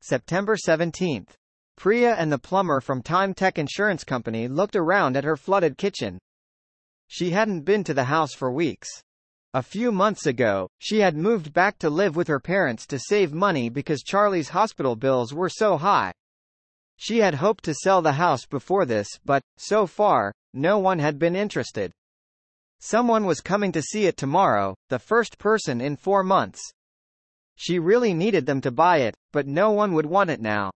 September 17. Priya and the plumber from Time Tech Insurance Company looked around at her flooded kitchen. She hadn't been to the house for weeks. A few months ago, she had moved back to live with her parents to save money because Charlie's hospital bills were so high. She had hoped to sell the house before this, but, so far, no one had been interested. Someone was coming to see it tomorrow, the first person in 4 months. She really needed them to buy it, but no one would want it now.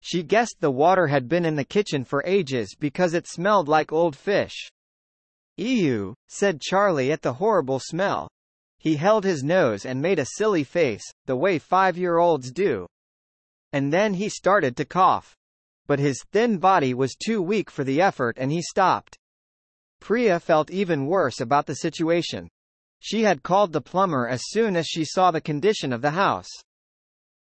She guessed the water had been in the kitchen for ages because it smelled like old fish. "Ew," said Charlie at the horrible smell. He held his nose and made a silly face, the way 5-year-olds do. And then he started to cough. But his thin body was too weak for the effort and he stopped. Priya felt even worse about the situation. She had called the plumber as soon as she saw the condition of the house.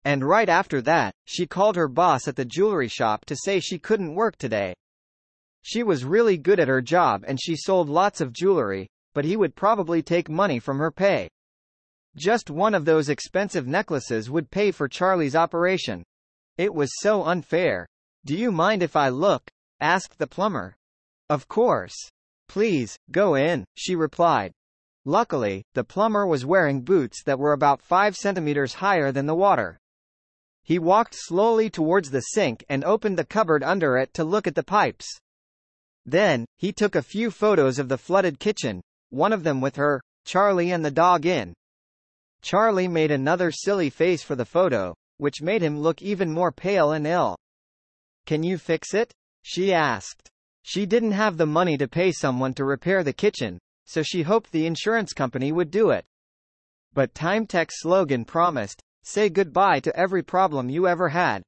And right after that, she called her boss at the jewelry shop to say she couldn't work today. She was really good at her job and she sold lots of jewelry, but he would probably take money from her pay. Just one of those expensive necklaces would pay for Charlie's operation. It was so unfair. "Do you mind if I look?" asked the plumber. "Of course. Please, go in," she replied. Luckily, the plumber was wearing boots that were about 5 centimeters higher than the water. He walked slowly towards the sink and opened the cupboard under it to look at the pipes. Then, he took a few photos of the flooded kitchen, one of them with her, Charlie and the dog in. Charlie made another silly face for the photo, which made him look even more pale and ill. "Can you fix it?" she asked. She didn't have the money to pay someone to repair the kitchen, so she hoped the insurance company would do it. But Time Tech's slogan promised, "Say goodbye to every problem you ever had."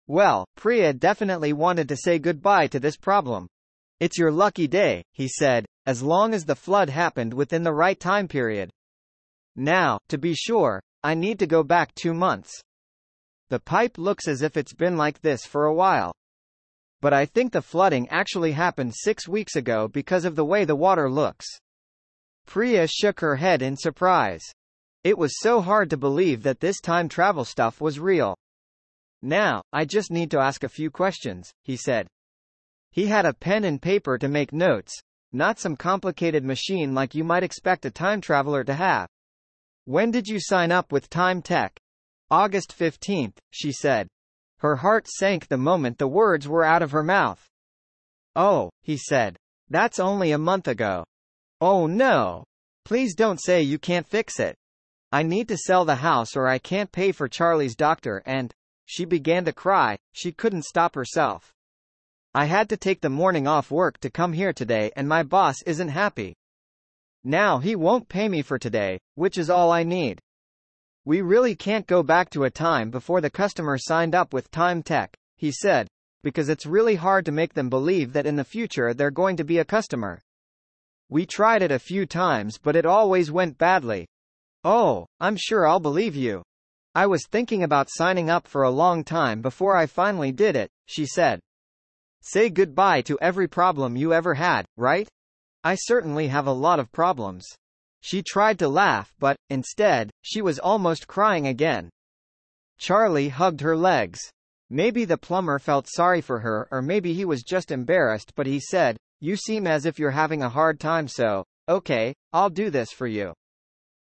Well, Priya definitely wanted to say goodbye to this problem. "It's your lucky day," he said, "as long as the flood happened within the right time period. Now, to be sure, I need to go back 2 months. The pipe looks as if it's been like this for a while. But I think the flooding actually happened 6 weeks ago because of the way the water looks." Priya shook her head in surprise. It was so hard to believe that this time travel stuff was real. "Now, I just need to ask a few questions," he said. He had a pen and paper to make notes, not some complicated machine like you might expect a time traveler to have. "When did you sign up with Time Tech?" "August 15th, she said. Her heart sank the moment the words were out of her mouth. "Oh," he said. "That's only a month ago." "Oh no! Please don't say you can't fix it. I need to sell the house or I can't pay for Charlie's doctor and..." She began to cry, she couldn't stop herself. "I had to take the morning off work to come here today and my boss isn't happy. Now he won't pay me for today, which is all I need. We really can't go back to a time before the customer signed up with Time Tech," he said, "because it's really hard to make them believe that in the future they're going to be a customer. We tried it a few times but it always went badly." "Oh, I'm sure I'll believe you. I was thinking about signing up for a long time before I finally did it," she said. "Say goodbye to every problem you ever had, right? I certainly have a lot of problems." She tried to laugh but, instead, she was almost crying again. Charlie hugged her legs. Maybe the plumber felt sorry for her or maybe he was just embarrassed, but he said, "You seem as if you're having a hard time, so, okay, I'll do this for you."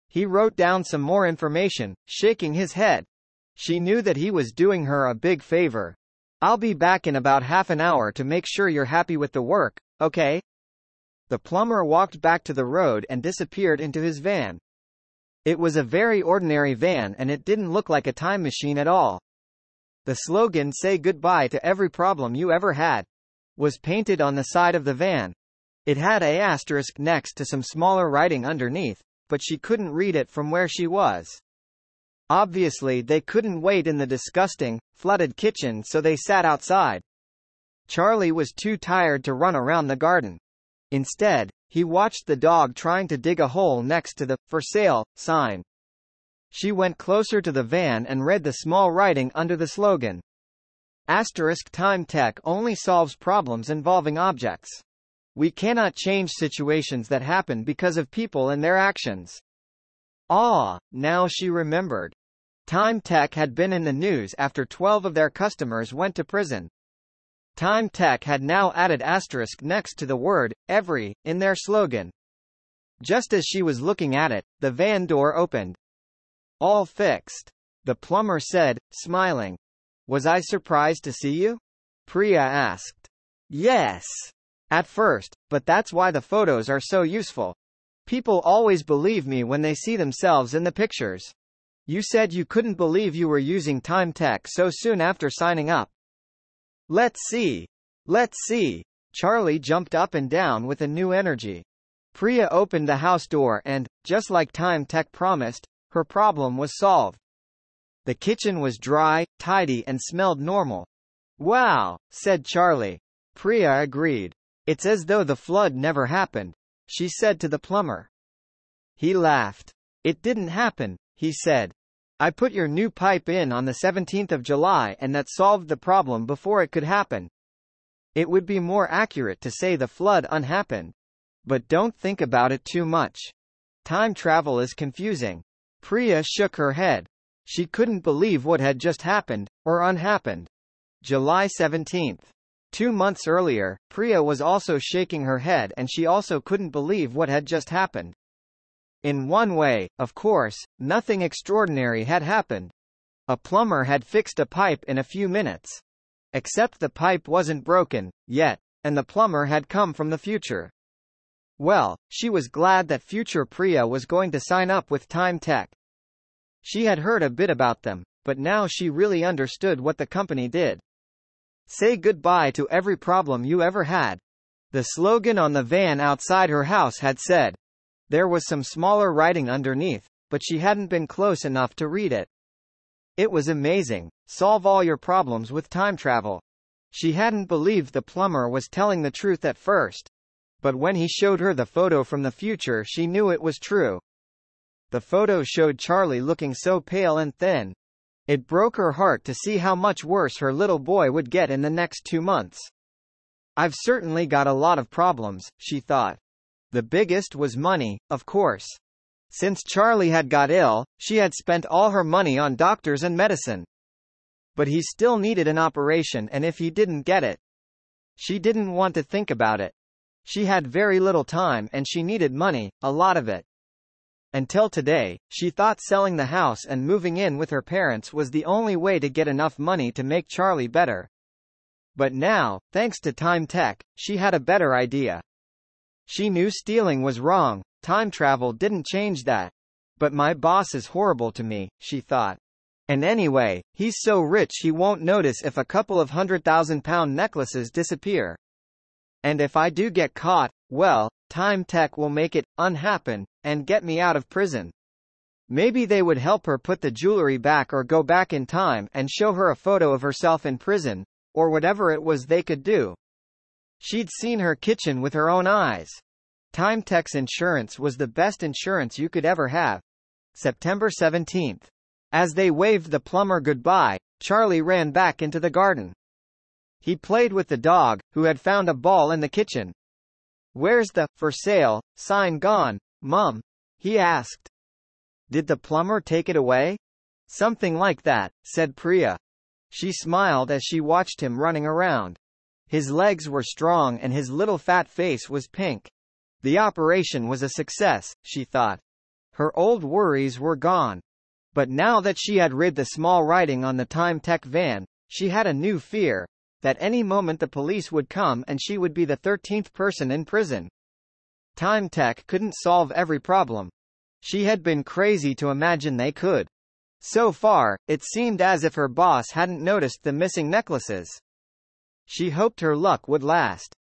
He wrote down some more information, shaking his head. She knew that he was doing her a big favor. "I'll be back in about half an hour to make sure you're happy with the work, okay?" The plumber walked back to the road and disappeared into his van. It was a very ordinary van and it didn't look like a time machine at all. The slogan "Say goodbye to every problem you ever had" was painted on the side of the van. It had a asterisk next to some smaller writing underneath, but she couldn't read it from where she was. Obviously they couldn't wait in the disgusting, flooded kitchen, so they sat outside. Charlie was too tired to run around the garden. Instead, he watched the dog trying to dig a hole next to the "For Sale" sign. She went closer to the van and read the small writing under the slogan. Time Tech only solves problems involving objects. We cannot change situations that happen because of people and their actions. Now she remembered. Time Tech had been in the news after 12 of their customers went to prison. Time Tech had now added asterisk next to the word, every, in their slogan. Just as she was looking at it, the van door opened. All fixed, the plumber said, smiling. Was I surprised to see you? Priya asked. Yes. At first, but that's why the photos are so useful. People always believe me when they see themselves in the pictures. You said you couldn't believe you were using Time Tech so soon after signing up. Let's see. Let's see. Charlie jumped up and down with a new energy. Priya opened the house door and, just like Time Tech promised, her problem was solved. The kitchen was dry, tidy and smelled normal. Wow, said Charlie. Priya agreed. It's as though the flood never happened, she said to the plumber. He laughed. It didn't happen, he said. I put your new pipe in on the 17th of July and that solved the problem before it could happen. It would be more accurate to say the flood unhappened. But don't think about it too much. Time travel is confusing. Priya shook her head. She couldn't believe what had just happened, or unhappened. July 17th. 2 months earlier, Priya was also shaking her head and she also couldn't believe what had just happened. In one way, of course, nothing extraordinary had happened. A plumber had fixed a pipe in a few minutes. Except the pipe wasn't broken, yet, and the plumber had come from the future. Well, she was glad that future Priya was going to sign up with Time Tech. She had heard a bit about them, but now she really understood what the company did. Say goodbye to every problem you ever had. The slogan on the van outside her house had said. There was some smaller writing underneath, but she hadn't been close enough to read it. It was amazing. Solve all your problems with time travel. She hadn't believed the plumber was telling the truth at first. But when he showed her the photo from the future, she knew it was true. The photo showed Charlie looking so pale and thin. It broke her heart to see how much worse her little boy would get in the next 2 months. I've certainly got a lot of problems, she thought. The biggest was money, of course. Since Charlie had got ill, she had spent all her money on doctors and medicine. But he still needed an operation, and if he didn't get it, she didn't want to think about it. She had very little time and she needed money, a lot of it. Until today, she thought selling the house and moving in with her parents was the only way to get enough money to make Charlie better. But now, thanks to Time Tech, she had a better idea. She knew stealing was wrong, time travel didn't change that. But my boss is horrible to me, she thought. And anyway, he's so rich he won't notice if a couple of £100,000 necklaces disappear. And if I do get caught, well, Time Tech will make it unhappen and get me out of prison. Maybe they would help her put the jewelry back or go back in time and show her a photo of herself in prison, or whatever it was they could do. She'd seen her kitchen with her own eyes. Time Tech's insurance was the best insurance you could ever have. September 17th. As they waved the plumber goodbye, Charlie ran back into the garden. He played with the dog, who had found a ball in the kitchen. Where's the "for sale" sign gone, Mum? He asked. Did the plumber take it away? Something like that, said Priya. She smiled as she watched him running around. His legs were strong and his little fat face was pink. The operation was a success, she thought. Her old worries were gone. But now that she had read the small writing on the Time Tech van, she had a new fear. That any moment the police would come and she would be the 13th person in prison. Time Tech couldn't solve every problem. She had been crazy to imagine they could. So far, it seemed as if her boss hadn't noticed the missing necklaces. She hoped her luck would last.